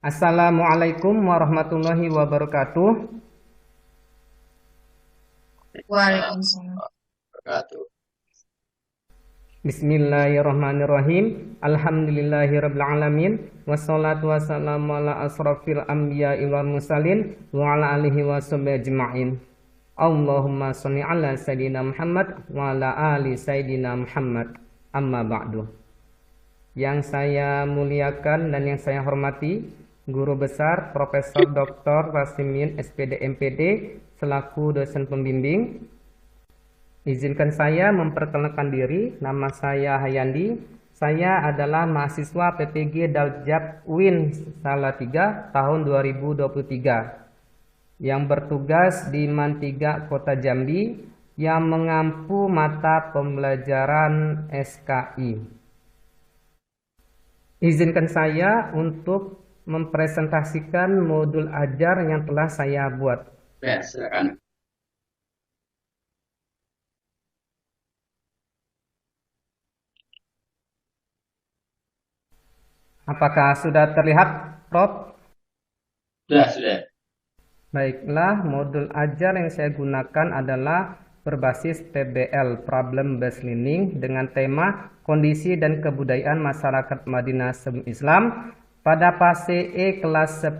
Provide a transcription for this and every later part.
Assalamualaikum warahmatullahi wabarakatuh. Waalaikumsalam. Wabarakatuh. Bismillahirrahmanirrahim. Alhamdulillahirabbil alamin. Wassalatu wassalamu ala asrofil anbiya'i wal mursalin wa ala alihi washabihi ajma'in. Allahumma sholli ala sayyidina Muhammad wa ala ali sayyidina Muhammad. Amma ba'du. Yang saya muliakan dan yang saya hormati, Guru Besar Profesor Dr. Rasimin SPD MPD selaku dosen pembimbing. Izinkan saya memperkenalkan diri, nama saya Hayandi. Saya adalah mahasiswa PPG Daljab UIN Salatiga tahun 2023 yang bertugas di MAN 3 Kota Jambi yang mengampu mata pembelajaran SKI. Izinkan saya untuk mempresentasikan modul ajar yang telah saya buat. Ya, silakan. Apakah sudah terlihat, Prof? Sudah. Baiklah, modul ajar yang saya gunakan adalah berbasis PBL, Problem Based Learning, dengan tema kondisi dan kebudayaan masyarakat Madinah sebelum Islam pada fase E kelas 10.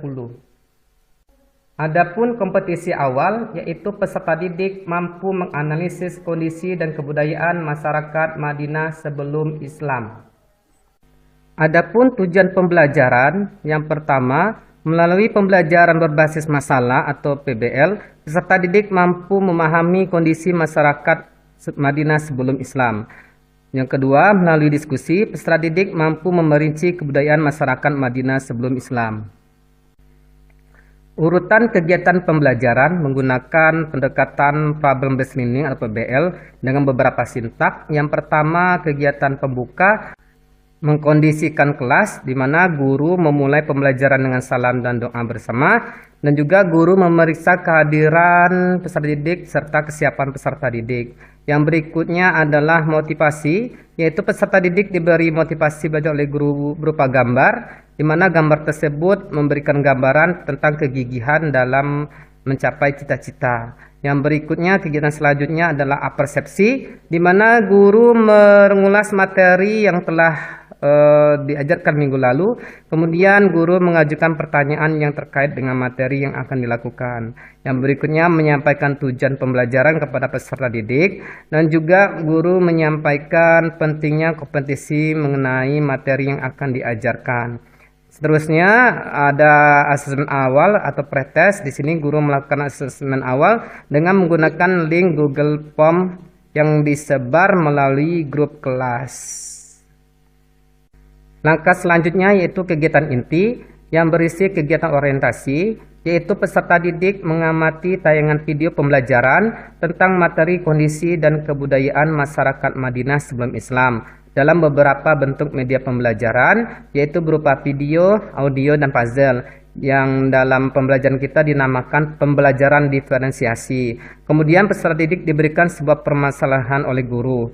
Adapun kompetisi awal, yaitu peserta didik mampu menganalisis kondisi dan kebudayaan masyarakat Madinah sebelum Islam. Adapun tujuan pembelajaran, yang pertama, melalui pembelajaran berbasis masalah atau PBL, peserta didik mampu memahami kondisi masyarakat Madinah sebelum Islam. Yang kedua, melalui diskusi, peserta didik mampu memerinci kebudayaan masyarakat Madinah sebelum Islam. Urutan kegiatan pembelajaran menggunakan pendekatan problem based learning atau PBL dengan beberapa sintak. Yang pertama, kegiatan pembuka mengkondisikan kelas di mana guru memulai pembelajaran dengan salam dan doa bersama, dan juga guru memeriksa kehadiran peserta didik serta kesiapan peserta didik. Yang berikutnya adalah motivasi, yaitu peserta didik diberi motivasi belajar oleh guru berupa gambar, di mana gambar tersebut memberikan gambaran tentang kegigihan dalam mencapai cita-cita. Yang berikutnya, kegiatan selanjutnya adalah apersepsi, di mana guru mengulas materi yang telah diajarkan minggu lalu. Kemudian guru mengajukan pertanyaan yang terkait dengan materi yang akan dilakukan. Yang berikutnya menyampaikan tujuan pembelajaran kepada peserta didik, dan juga guru menyampaikan pentingnya kompetisi mengenai materi yang akan diajarkan. Seterusnya ada asesmen awal atau pretest. Di sini guru melakukan asesmen awal dengan menggunakan link Google Form yang disebar melalui grup kelas. Langkah selanjutnya yaitu kegiatan inti yang berisi kegiatan orientasi, yaitu peserta didik mengamati tayangan video pembelajaran tentang materi kondisi dan kebudayaan masyarakat Madinah sebelum Islam dalam beberapa bentuk media pembelajaran, yaitu berupa video, audio, dan puzzle, yang dalam pembelajaran kita dinamakan pembelajaran diferensiasi. Kemudian peserta didik diberikan sebuah permasalahan oleh guru.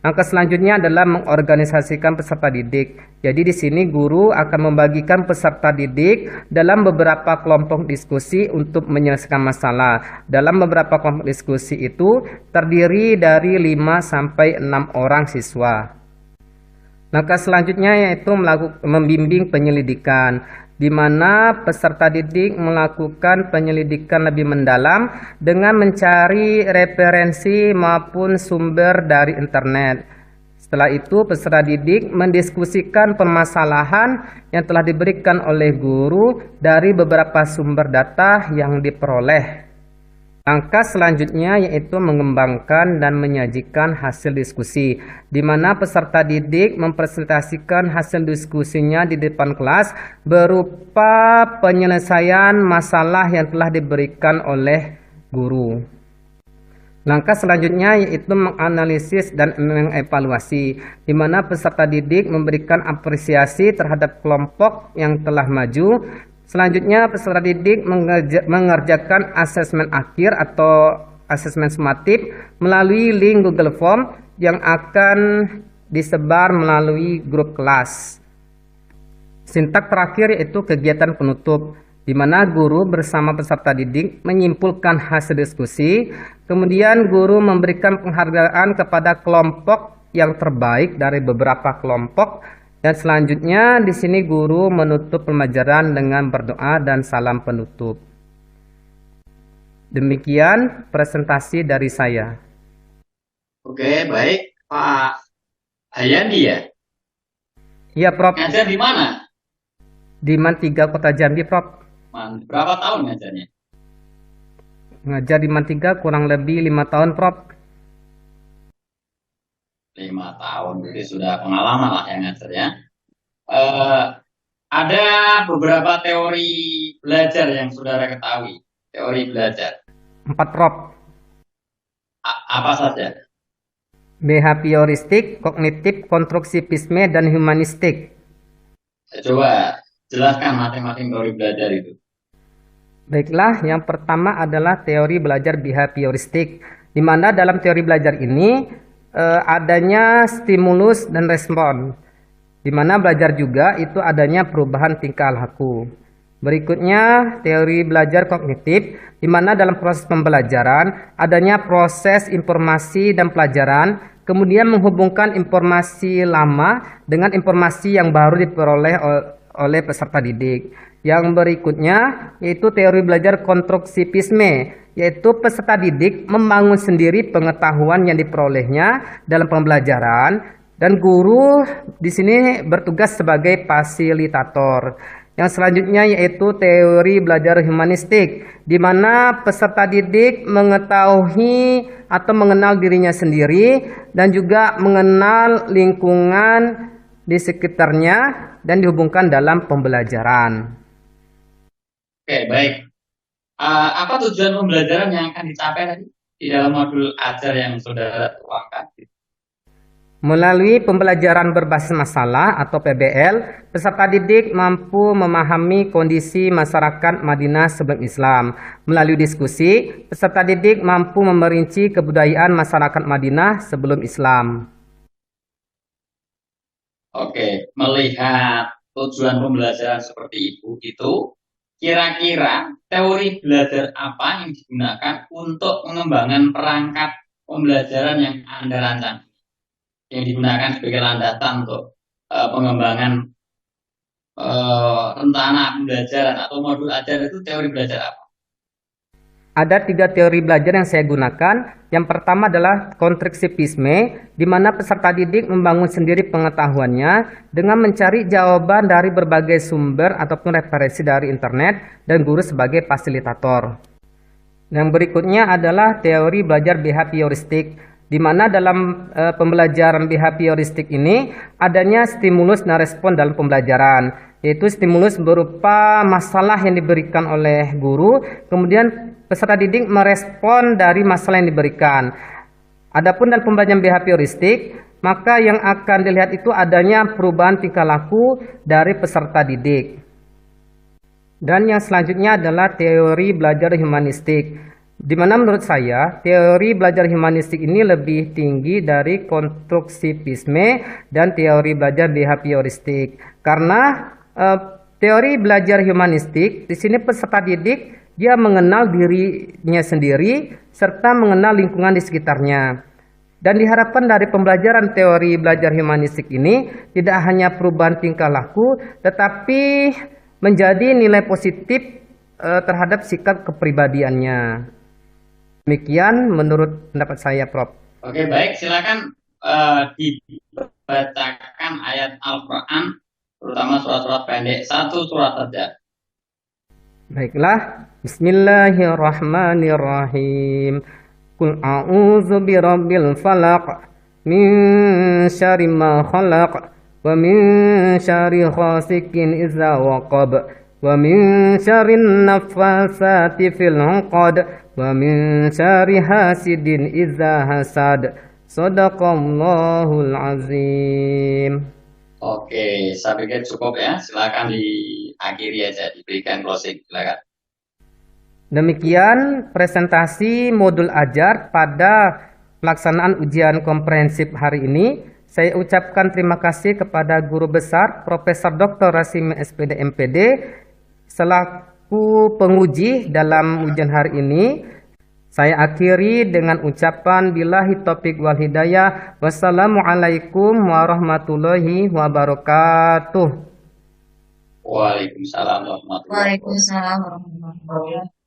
Langkah selanjutnya adalah mengorganisasikan peserta didik. Jadi di sini guru akan membagikan peserta didik dalam beberapa kelompok diskusi untuk menyelesaikan masalah. Dalam beberapa kelompok diskusi itu terdiri dari 5 sampai 6 orang siswa. Langkah selanjutnya yaitu membimbing penyelidikan, di mana peserta didik melakukan penyelidikan lebih mendalam dengan mencari referensi maupun sumber dari internet. Setelah itu, peserta didik mendiskusikan permasalahan yang telah diberikan oleh guru dari beberapa sumber data yang diperoleh. Langkah selanjutnya yaitu mengembangkan dan menyajikan hasil diskusi, di mana peserta didik mempresentasikan hasil diskusinya di depan kelas berupa penyelesaian masalah yang telah diberikan oleh guru. Langkah selanjutnya yaitu menganalisis dan mengevaluasi, di mana peserta didik memberikan apresiasi terhadap kelompok yang telah maju. Selanjutnya, peserta didik mengerjakan asesmen akhir atau asesmen sumatif melalui link Google Form yang akan disebar melalui grup kelas. Sintak terakhir yaitu kegiatan penutup, di mana guru bersama peserta didik menyimpulkan hasil diskusi, kemudian guru memberikan penghargaan kepada kelompok yang terbaik dari beberapa kelompok, dan selanjutnya di sini guru menutup pembelajaran dengan berdoa dan salam penutup. Demikian presentasi dari saya. Oke, baik. Pak Hayandi ya? Iya, Prof. Ngajar di mana? Di Man 3 Kota Jambi, Prof. Berapa tahun ngajarnya? Ngajar di Man 3 kurang lebih 5 tahun, Prof. 5 tahun, jadi sudah pengalaman lah yang ngajar ya. Ada beberapa teori belajar yang saudara ketahui. Teori belajar. 4, Prof. Apa saja? Behavioristik, kognitif, konstruktivisme, dan humanistik. Coba jelaskan masing-masing teori belajar itu. Baiklah, yang pertama adalah teori belajar behavioristik, di mana dalam teori belajar ini adanya stimulus dan respon, di mana belajar juga itu adanya perubahan tingkah laku. Berikutnya, teori belajar kognitif, di mana dalam proses pembelajaran adanya proses informasi dan pelajaran, kemudian menghubungkan informasi lama dengan informasi yang baru diperoleh oleh peserta didik. Yang berikutnya yaitu teori belajar konstruktivisme, yaitu peserta didik membangun sendiri pengetahuan yang diperolehnya dalam pembelajaran dan guru di sini bertugas sebagai fasilitator. Yang selanjutnya yaitu teori belajar humanistik, di mana peserta didik mengetahui atau mengenal dirinya sendiri dan juga mengenal lingkungan di sekitarnya dan dihubungkan dalam pembelajaran. Oke, baik. Apa tujuan pembelajaran yang akan dicapai tadi di dalam modul ajar yang saudara tuangkan? Melalui pembelajaran berbasis masalah atau PBL, peserta didik mampu memahami kondisi masyarakat Madinah sebelum Islam. Melalui diskusi, peserta didik mampu memerinci kebudayaan masyarakat Madinah sebelum Islam. Oke, melihat tujuan pembelajaran seperti itu, kira-kira teori belajar apa yang digunakan untuk mengembangkan perangkat pembelajaran yang Anda rancang? Yang digunakan sebagai landasan untuk pengembangan rencana pembelajaran atau modul ajar itu teori belajar apa? Ada 3 teori belajar yang saya gunakan. Yang pertama adalah konstruktivisme, di mana peserta didik membangun sendiri pengetahuannya dengan mencari jawaban dari berbagai sumber ataupun referensi dari internet dan guru sebagai fasilitator. Yang berikutnya adalah teori belajar behavioristik, di mana dalam pembelajaran behavioristik ini adanya stimulus dan respon dalam pembelajaran, yaitu stimulus berupa masalah yang diberikan oleh guru, kemudian peserta didik merespon dari masalah yang diberikan. Adapun dalam pembelajaran behavioristik, maka yang akan dilihat itu adanya perubahan tingkah laku dari peserta didik. Dan yang selanjutnya adalah teori belajar humanistik, di mana menurut saya teori belajar humanistik ini lebih tinggi dari konstruktivisme dan teori belajar behavioristik. Karena teori belajar humanistik di sini peserta didik dia mengenal dirinya sendiri serta mengenal lingkungan di sekitarnya. Dan diharapkan dari pembelajaran teori belajar humanistik ini tidak hanya perubahan tingkah laku, tetapi menjadi nilai positif terhadap sikap kepribadiannya. Demikian menurut pendapat saya, Prof. Oke, baik. Silakan dibacakan ayat Al-Quran, terutama surat-surat pendek. 1 surat saja. Baiklah. Bismillahirrahmanirrahim. Qul a'udzu birabbil falaq min syarri ma khalaq wa min syarri ghasikin idza waqab wa min syarrin naffasati fil 'uqad wa min syarri hasidin idza hasad. Shadaqallahul azim. Oke, saya pikir cukup ya. Silakan diakhiri aja, diberikan closing. Silakan. Demikian presentasi modul ajar pada pelaksanaan ujian komprehensif hari ini. Saya ucapkan terima kasih kepada Guru Besar Profesor Dr. Rasimi SPD MPD selaku penguji dalam ujian hari ini. Saya akhiri dengan ucapan billahi taufiq wal hidayah. Wassalamualaikum warahmatullahi wabarakatuh. Waalaikumsalam warahmatullahi wabarakatuh. Waalaikumsalam warahmatullahi wabarakatuh.